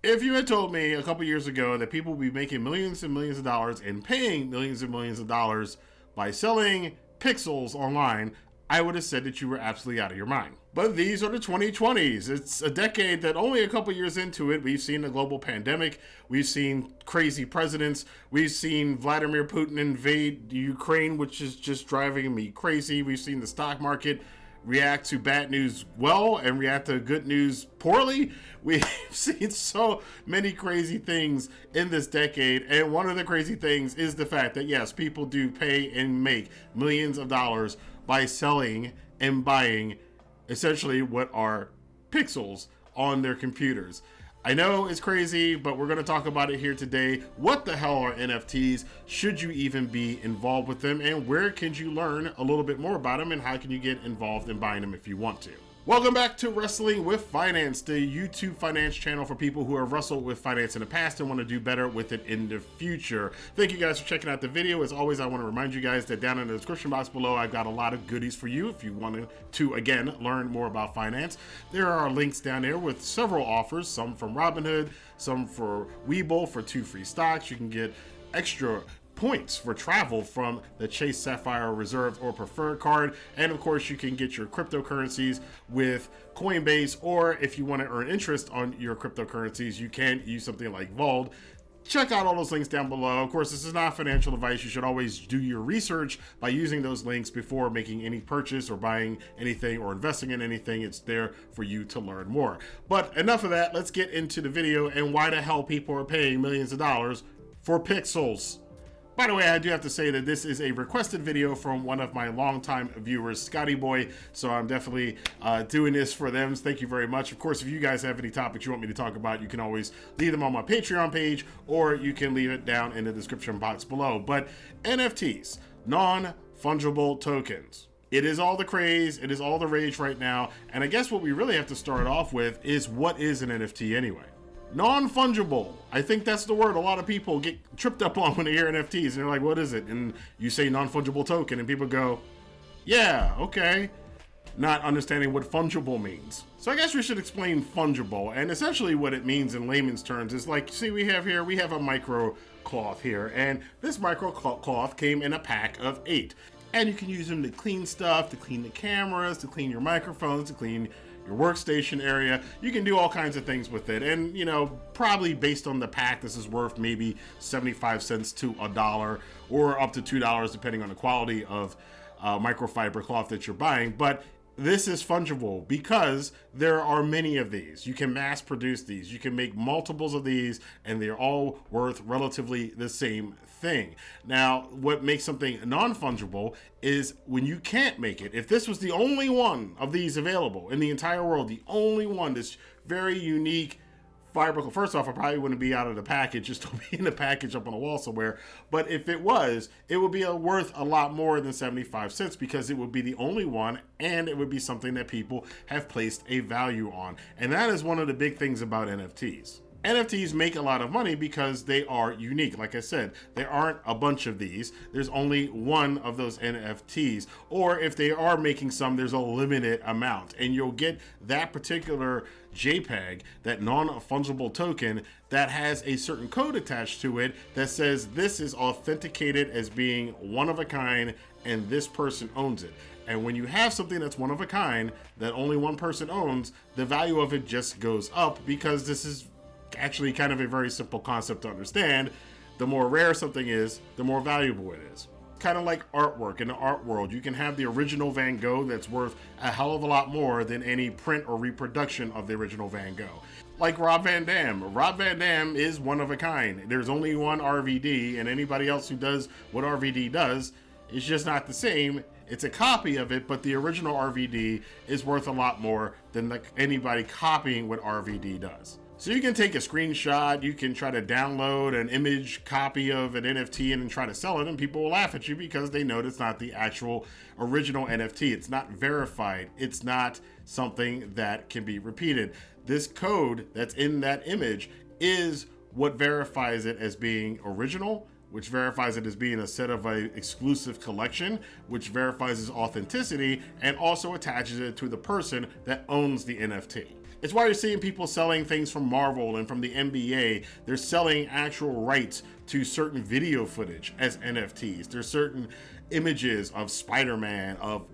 If you had told me a couple years ago that people would be making millions and millions of dollars and paying millions and millions of dollars by selling pixels online, I would have said that you were absolutely out of your mind. But these are the 2020s. It's a decade that only a couple years into it, we've seen a global pandemic. We've seen crazy presidents. We've seen Vladimir Putin invade Ukraine, which is just driving me crazy. We've seen the stock market react to bad news well and react to good news poorly. We've seen so many crazy things in this decade, and one of the crazy things is the fact that yes, people do pay and make millions of dollars by selling and buying essentially what are pixels on their computers. I know it's crazy, but we're going to talk about it here today. What the hell are NFTs? Should you even be involved with them? And where can you learn a little bit more about them? And how can you get involved in buying them if you want to? Welcome back to Wrestling with Finance, the YouTube finance channel for people who have wrestled with finance in the past and want to do better with it in the future. Thank you guys for checking out the video. As always, I want to remind you guys that down in the description box below, I've got a lot of goodies for you if you want to again, learn more about finance. There are links down there with several offers, some from Robinhood, some for Webull for 2 free stocks. You can get extra points for travel from the Chase Sapphire Reserved or Preferred card. And of course, you can get your cryptocurrencies with Coinbase, or if you want to earn interest on your cryptocurrencies, you can use something like Vault. Check out all those links down below. Of course, this is not financial advice. You should always do your research by using those links before making any purchase or buying anything or investing in anything. It's there for you to learn more. But enough of that. Let's get into the video and why the hell people are paying millions of dollars for pixels. By the way, I do have to say that this is a requested video from one of my longtime viewers, Scotty Boy, so I'm definitely doing this for them. Thank you very much. Of course, if you guys have any topics you want me to talk about, you can always leave them on my Patreon page, or you can leave it down in the description box below. But NFTs, non-fungible tokens. It is all the craze, it is all the rage right now, and I guess what we really have to start off with is, what is an NFT anyway? Non-fungible. I think that's the word a lot of people get tripped up on when they hear NFTs, and they're like, what is it? And you say non-fungible token, and people go, yeah, okay, not understanding what fungible means. So I guess we should explain fungible, and essentially what it means in layman's terms is like, see, we have a micro cloth here, and this micro cloth came in a pack of 8. And you can use them to clean stuff, to clean the cameras, to clean your microphones, to clean your workstation area. You can do all kinds of things with it. And, you know, probably based on the pack, this is worth maybe 75 cents to $1 or up to $2, depending on the quality of microfiber cloth that you're buying. But this is fungible because there are many of these. You can mass produce these. You can make multiples of these, and they're all worth relatively the same thing. Now, what makes something non-fungible is when you can't make it. If this was the only one of these available in the entire world, the only one, this very unique fiber, first off, I probably wouldn't be out of the package, just to be in the package up on the wall somewhere. But if it was, it would be worth a lot more than 75 cents because it would be the only one, and it would be something that people have placed a value on. And that is one of the big things about NFTs. NFTs make a lot of money because they are unique. Like I said, there aren't a bunch of these. There's only one of those NFTs. Or if they are making some, there's a limited amount. And you'll get that particular JPEG, that non-fungible token, that has a certain code attached to it that says this is authenticated as being one of a kind and this person owns it. And when you have something that's one of a kind that only one person owns, the value of it just goes up because this is actually kind of a very simple concept to understand. The more rare something is, the more valuable it is. Kind of like artwork in the art world. You can have the original Van Gogh that's worth a hell of a lot more than any print or reproduction of the original Van Gogh. Like Rob Van Dam. Rob Van Dam is one of a kind. There's only one RVD, and anybody else who does what RVD does is just not the same. It's a copy of it, but the original RVD is worth a lot more than anybody copying what RVD does. So you can take a screenshot, you can try to download an image copy of an NFT and then try to sell it, and people will laugh at you because they know it's not the actual original NFT. It's not verified. It's not something that can be repeated. This code that's in that image is what verifies it as being original, which verifies it as being a set of an exclusive collection, which verifies its authenticity and also attaches it to the person that owns the NFT. It's why you're seeing people selling things from Marvel and from the NBA. They're selling actual rights to certain video footage as NFTs. There's certain images of Spider-Man, of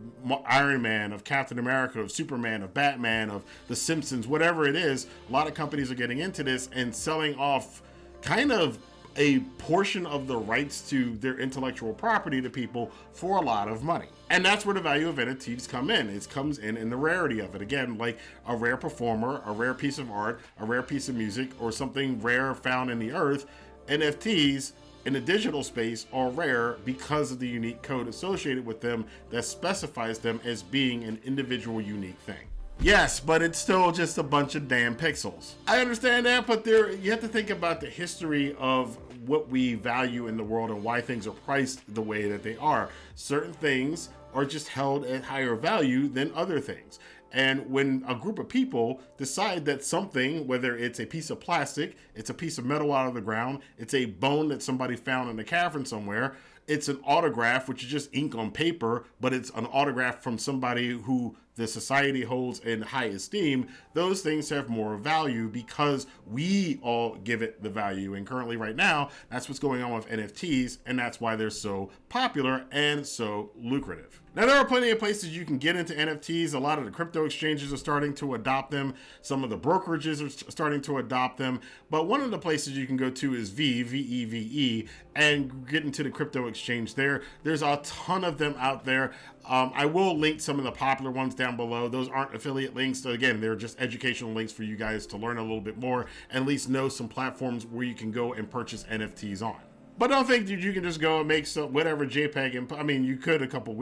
Iron Man, of Captain America, of Superman, of Batman, of The Simpsons, whatever it is. A lot of companies are getting into this and selling off kind of a portion of the rights to their intellectual property to people for a lot of money. And that's where the value of NFTs come in. It comes in the rarity of it. Again, like a rare performer, a rare piece of art, a rare piece of music, or something rare found in the earth. NFTs in the digital space are rare because of the unique code associated with them that specifies them as being an individual unique thing. Yes, but it's still just a bunch of damn pixels. I understand that, but you have to think about the history of what we value in the world and why things are priced the way that they are. Certain things are just held at higher value than other things. And when a group of people decide that something, whether it's a piece of plastic, it's a piece of metal out of the ground, it's a bone that somebody found in a cavern somewhere, it's an autograph, which is just ink on paper, but it's an autograph from somebody who the society holds in high esteem, those things have more value because we all give it the value. And currently right now, that's what's going on with NFTs, and that's why they're so popular and so lucrative. Now, there are plenty of places you can get into NFTs. A lot of the crypto exchanges are starting to adopt them. Some of the brokerages are starting to adopt them. But one of the places you can go to is VEVE, and get into the crypto exchange there. There's a ton of them out there. I will link some of the popular ones down below. Those aren't affiliate links. So again, they're just educational links for you guys to learn a little bit more, and at least know some platforms where you can go and purchase NFTs on. But don't think that you can just go and make some whatever JPEG. And I mean, you could a couple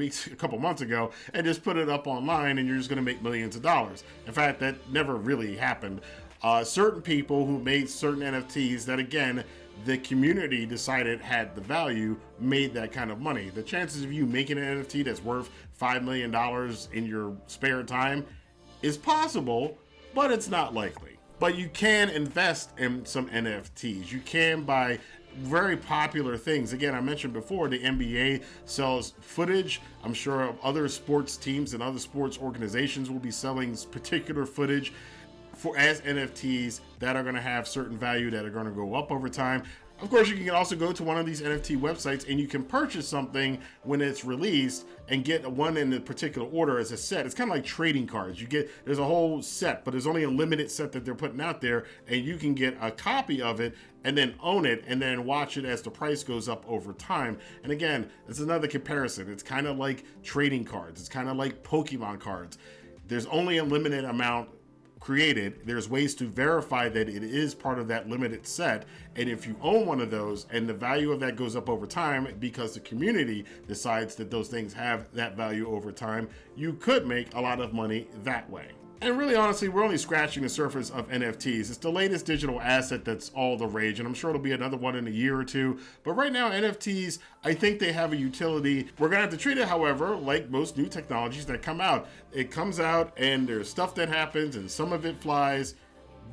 months ago, and just put it up online, and you're just going to make millions of dollars. In fact, that never really happened. Certain people who made certain NFTs that, again, the community decided had the value, made that kind of money. The chances of you making an NFT that's worth $5 million in your spare time is possible, but it's not likely. But you can invest in some NFTs. You can buy very popular things. Again, I mentioned before, the NBA sells footage. I'm sure other sports teams and other sports organizations will be selling particular footage as NFTs that are going to have certain value that are going to go up over time. Of course, you can also go to one of these NFT websites and you can purchase something when it's released and get one in a particular order as a set. It's kind of like trading cards. There's a whole set, but there's only a limited set that they're putting out there, and you can get a copy of it and then own it and then watch it as the price goes up over time. And again, it's another comparison. It's kind of like trading cards. It's kind of like Pokemon cards. There's only a limited amount created. There's ways to verify that it is part of that limited set, and if you own one of those and the value of that goes up over time because the community decides that those things have that value over time, you could make a lot of money that way. And really, honestly, we're only scratching the surface of NFTs. It's the latest digital asset that's all the rage, and I'm sure it'll be another one in a year or two. But right now, NFTs, I think they have a utility. We're going to have to treat it, however, like most new technologies that come out. It comes out, and there's stuff that happens, and some of it flies,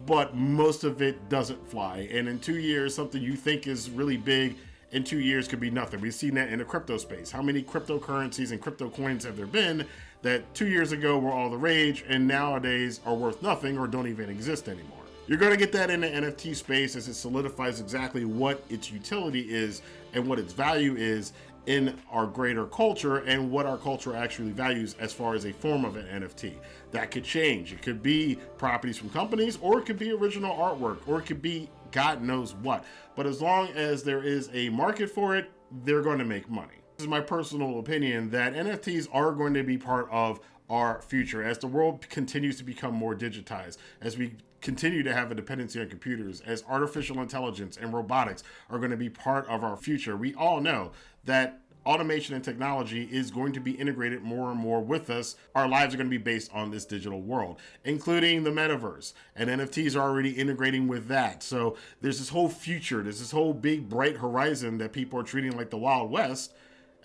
but most of it doesn't fly. And in 2 years, something you think is really big, in 2 years could be nothing. We've seen that in the crypto space. How many cryptocurrencies and crypto coins have there been that 2 years ago were all the rage and nowadays are worth nothing or don't even exist anymore? You're going to get that in the NFT space as it solidifies exactly what its utility is and what its value is in our greater culture and what our culture actually values as far as a form of an NFT. That could change. It could be properties from companies, or it could be original artwork, or it could be God knows what. But as long as there is a market for it, they're going to make money. This is my personal opinion that NFTs are going to be part of our future as the world continues to become more digitized, as we continue to have a dependency on computers, as artificial intelligence and robotics are going to be part of our future. We all know that automation and technology is going to be integrated more and more with us. Our lives are going to be based on this digital world, including the metaverse, and NFTs are already integrating with that. So there's this whole future, there's this whole big bright horizon that people are treating like the Wild West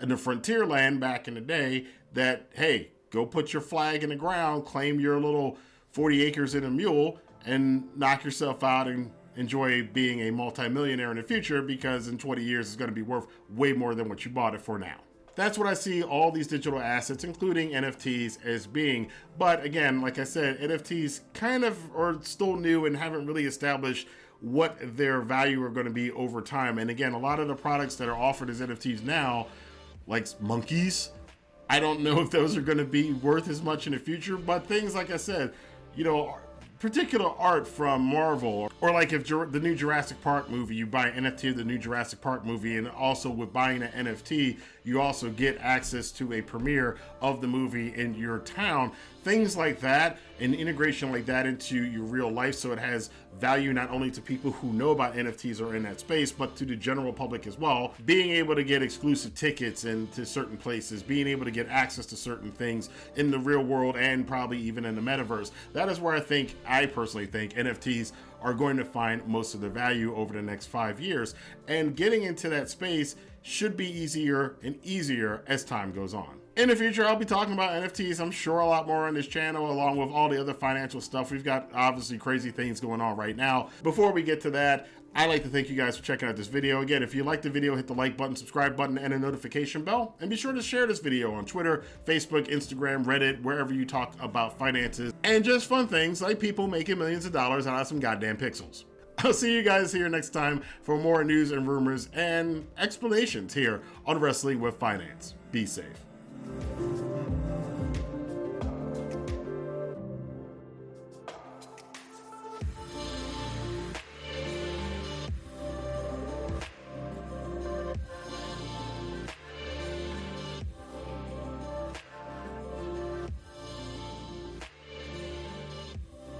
and the frontier land back in the day that, hey, go put your flag in the ground, claim your little 40 acres and a mule, and knock yourself out and enjoy being a multimillionaire in the future, because in 20 years it's going to be worth way more than what you bought it for now. That's what I see all these digital assets, including NFTs, as being. But again, like I said, NFTs kind of are still new and haven't really established what their value are going to be over time. And again, a lot of the products that are offered as NFTs now, like monkeys, I don't know if those are going to be worth as much in the future. But things like I said, you know, particular art from Marvel, or like if the new Jurassic Park movie, you buy an NFT of the new Jurassic Park movie, and also with buying an NFT, you also get access to a premiere of the movie in your town. Things like that, and integration like that into your real life, so it has value not only to people who know about NFTs or in that space, but to the general public as well. Being able to get exclusive tickets into certain places, being able to get access to certain things in the real world and probably even in the metaverse. That is where I personally think NFTs are going to find most of the value over the next 5 years. And getting into that space should be easier and easier as time goes on. In the future, I'll be talking about NFTs, I'm sure, a lot more on this channel, along with all the other financial stuff. We've got obviously crazy things going on right now. Before we get to that, I'd like to thank you guys for checking out this video. Again, if you liked the video, hit the like button, subscribe button, and a notification bell. And be sure to share this video on Twitter, Facebook, Instagram, Reddit, wherever you talk about finances and just fun things like people making millions of dollars out of some goddamn pixels. I'll see you guys here next time for more news and rumors and explanations here on Wrestling with Finance. Be safe.